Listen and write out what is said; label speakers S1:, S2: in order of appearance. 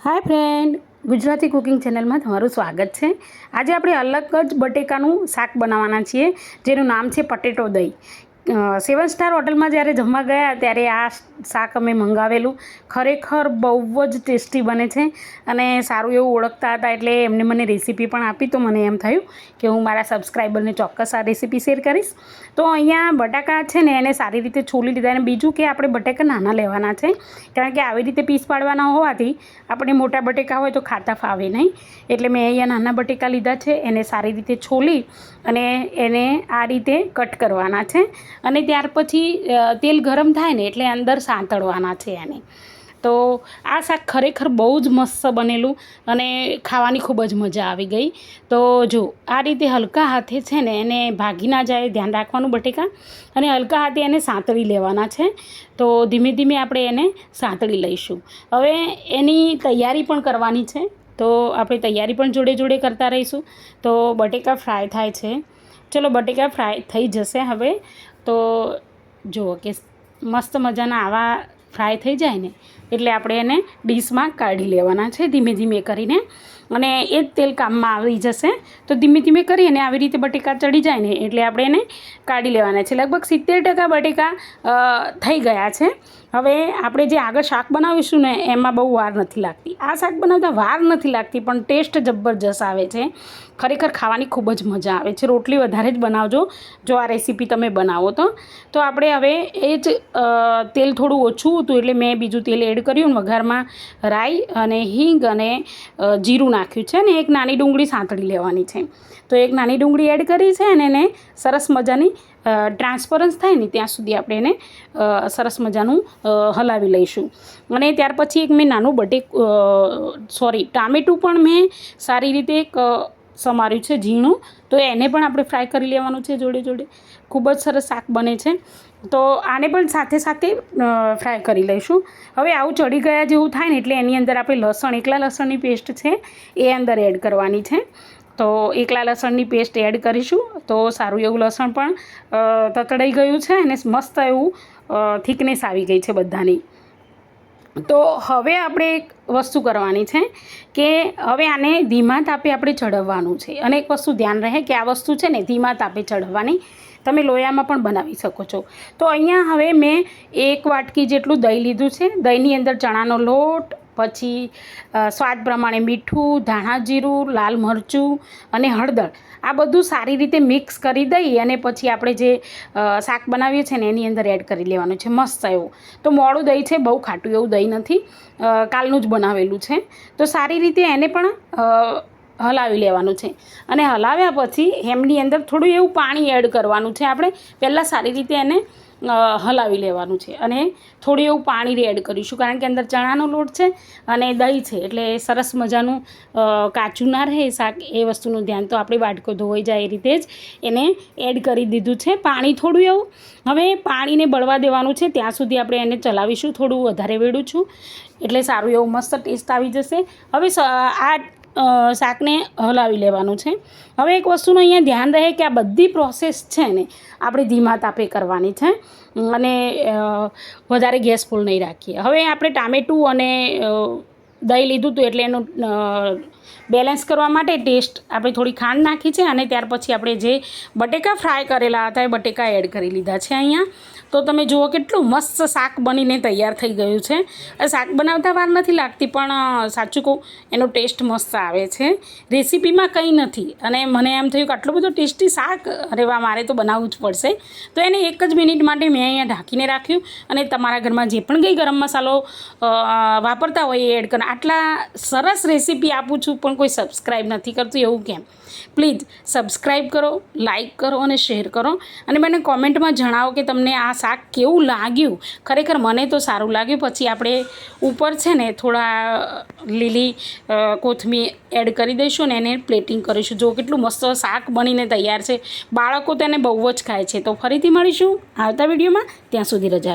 S1: Hi friend, Gujarati cooking channel में तमारुं स्वागत है। आज આપણે અલગ જ બટેકાનું શાક બનાવવાના છીએ, જેનું નામ છે પટેટો દહીં। 7 સ્ટાર હોટલમાં જ્યારે જમવા ગયા ત્યારે આ શાક અમે મંગાવેલું। ખરેખર બહુ જ ટેસ્ટી બને છે અને સારું એવું ઓળખતા હતા, એટલે એમને મને રેસીપી પણ આપી। તો મને એમ થયું કે હું મારા સબસ્ક્રાઈબરને ચોક્કસ આ રેસીપી શેર કરીશ। તો અહીંયા બટાકા છે ને એને સારી રીતે છોલી લીધા, અને બીજું કે આપણે બટાકા નાના લેવાના છે, કારણ કે આવી રીતે પીસ પાડવાના હોવાથી આપણે મોટા બટેકા હોય તો ખાતા ફાવે નહીં, એટલે મેં અહીંયા નાના બટેકા લીધા છે। એને સારી રીતે છોલી અને એને આ રીતે કટ કરવાના છે, અને ત્યાર પછી તેલ ગરમ થાય ને એટલે અંદર સાંતળવાના છે એને। તો આ શાક ખરેખર બહુ જ મસ્ત બનેલું અને ખાવાની ખૂબ જ મજા આવી ગઈ। તો જો આ રીતે હલકા હાથે છે ને એને ભાગી ના જાય, ધ્યાન રાખવાનું બટેકા, અને હલકા હાથે એને સાંતળી લેવાના છે। તો ધીમે ધીમે આપણે એને સાંતળી લઈશું। હવે એની તૈયારી પણ કરવાની છે, તો આપણે તૈયારી પણ જોડે જોડે કરતા રહીશું। તો બટેકા ફ્રાય થાય છે, ચલો બટેકા ફ્રાય થઈ જશે। હવે તો જુઓ કે મસ્ત મજાના આવા ફ્રાય થઈ જાય ને એટલે આપણે એને ડીશમાં કાઢી લેવાના છે ધીમે ધીમે કરીને, અને એ જ તેલ કામમાં આવી જશે। તો ધીમે ધીમે કરી અને આવી રીતે બટેકા ચડી જાય ને એટલે આપણે એને કાઢી લેવાના છે। લગભગ 70% બટેકા થઈ ગયા છે। હવે આપણે જે આગળ શાક બનાવીશું ને એમાં બહુ વાર નથી લાગતી। આ શાક બનાવતા વાર નથી લાગતી, પણ ટેસ્ટ જબરજસ્ત આવે છે। ખરેખર ખાવાની ખૂબ જ મજા આવે છે। રોટલી વધારે જ બનાવજો જો આ રેસીપી તમે બનાવો તો આપણે હવે એ જ તેલ થોડું ઓછું હતું એટલે મેં બીજું તેલ એડ કર્યું, વઘારમાં રાઈ અને હિંગ અને જીરું નાખ્યું છે, અને એક નાની ડુંગળી સાંતળી લેવાની છે। તો એક નાની ડુંગળી એડ કરી છે, અને એને સરસ મજાની ટ્રાન્સપરન્સ થાય ને ત્યાં સુધી આપણે એને સરસ મજાનું હલાવી લઈશું। અને ત્યાર પછી એક મેં નાનું ટામેટું પણ મેં સારી રીતે સમાર્યું છે ઝીણું, તો એને પણ આપણે ફ્રાય કરી લેવાનું છે જોડે જોડે। ખૂબ જ સરસ શાક બને છે, તો આને પણ સાથે સાથે ફ્રાય કરી લઈશું। હવે આવું ચડી ગયા જેવું થાય ને એટલે એની અંદર આપણે એકલા લસણની પેસ્ટ છે એ અંદર એડ કરવાની છે। તો એકલા લસણની પેસ્ટ એડ કરીશું, તો સારું એવું લસણ પણ તતડાઈ ગયું છે અને મસ્ત એવું થિકનેસ આવી ગઈ છે બધાની। તો હવે આપણે એક વસ્તુ કરવાની છે કે હવે આને ધીમા તાપે આપણે ચઢવવાનું છે, અને એક વસ્તુ ધ્યાન રહે કે આ વસ્તુ છે ને ધીમા તાપે ચઢવવાની। તમે લોયામાં પણ બનાવી શકો છો। તો અહીંયા હવે મેં 1 વાટકી જેટલું દહીં લીધું છે। દહીંની અંદર ચણાનો લોટ, પછી સ્વાદ પ્રમાણે મીઠું, ધાણા જીરું, લાલ મરચું અને હળદર, આ બધું સારી રીતે મિક્સ કરી દઈ અને પછી આપણે જે શાક બનાવીએ છીએ ને એની અંદર એડ કરી લેવાનું છે મસ્ત એવું। તો મોડું દહીં છે, બહુ ખાટું એવું દહીં નથી, કાલનું જ બનાવેલું છે। તો સારી રીતે એને પણ હલાવી લેવાનું છે, અને હલાવ્યા પછી એમની અંદર થોડું એવું પાણી એડ કરવાનું છે। આપણે પહેલાં સારી રીતે એને હલાવી લેવાનું છે, અને થોડું એવું પાણી એડ કરીશું, કારણ કે અંદર ચણાનો લોટ છે અને દહીં છે, એટલે સરસ મજાનું કાચું ના રહે શાક, એ વસ્તુનું ધ્યાન। તો આપણી વાટકો ધોવાઈ જાય એ રીતે જ એને એડ કરી દીધું છે પાણી થોડું એવું। હવે પાણીને બળવા દેવાનું છે, ત્યાં સુધી આપણે એને ચલાવીશું। થોડું વધારે વેડું છું એટલે સારું એવું મસ્ત ટેસ્ટ આવી જશે। હવે આ શાકને હલાવી લેવાનું છે। હવે એક વસ્તુનું અહીંયા ધ્યાન રહે કે આ બધી પ્રોસેસ છે ને આપણે ધીમા તાપે કરવાની છે, અને વધારે ગેસ ફૂલ નહીં રાખીએ। હવે આપણે ટામેટું અને દહીં લીધું હતું એટલે એનું બેલેન્સ કરવા માટે ટેસ્ટ આપણે થોડી ખાંડ નાખી છે, અને ત્યાર પછી આપણે જે બટેકા ફ્રાય કરેલા હતા એ બટેકા એડ કરી લીધા છે અહીંયા। તો તમે જુઓ કેટલું મસ્ત શાક બનીને તૈયાર થઈ ગયું છે। શાક બનાવતા વાર નથી લાગતી, પણ સાચું કહું એનો ટેસ્ટ મસ્ત આવે છે। રેસીપીમાં કંઈ નથી, અને મને એમ થયું કે આટલું બધું ટેસ્ટી શાક, અરે વાહ, મારે તો બનાવવું જ પડશે। તો એને 1 જ મિનિટ માટે મેં અહીંયા ઢાંકીને રાખ્યું, અને તમારા ઘરમાં જે પણ કંઈ ગરમ મસાલો વાપરતા હોય એ એડ કરો। આટલા સરસ રેસીપી આપું છું પણ કોઈ સબસ્ક્રાઈબ નથી કરતું, એવું કેમ? પ્લીઝ સબસ્ક્રાઈબ કરો, લાઈક કરો અને શેર કરો, અને મને કોમેન્ટમાં જણાવો કે તમને આ શાક કેવું લાગ્યું। ખરેખર મને તો સારું લાગ્યું। પછી આપણે ઉપર છે ને થોડા લીલી કોથમીર એડ કરી દઈશું ને એને પ્લેટિંગ કરીશું। જો કેટલું મસ્ત શાક બનીને તૈયાર છે, બાળકો તેને બહુ જ ખાય છે। તો ફરીથી મળીશું આવતા વિડીયોમાં, ત્યાં સુધી રજા લો।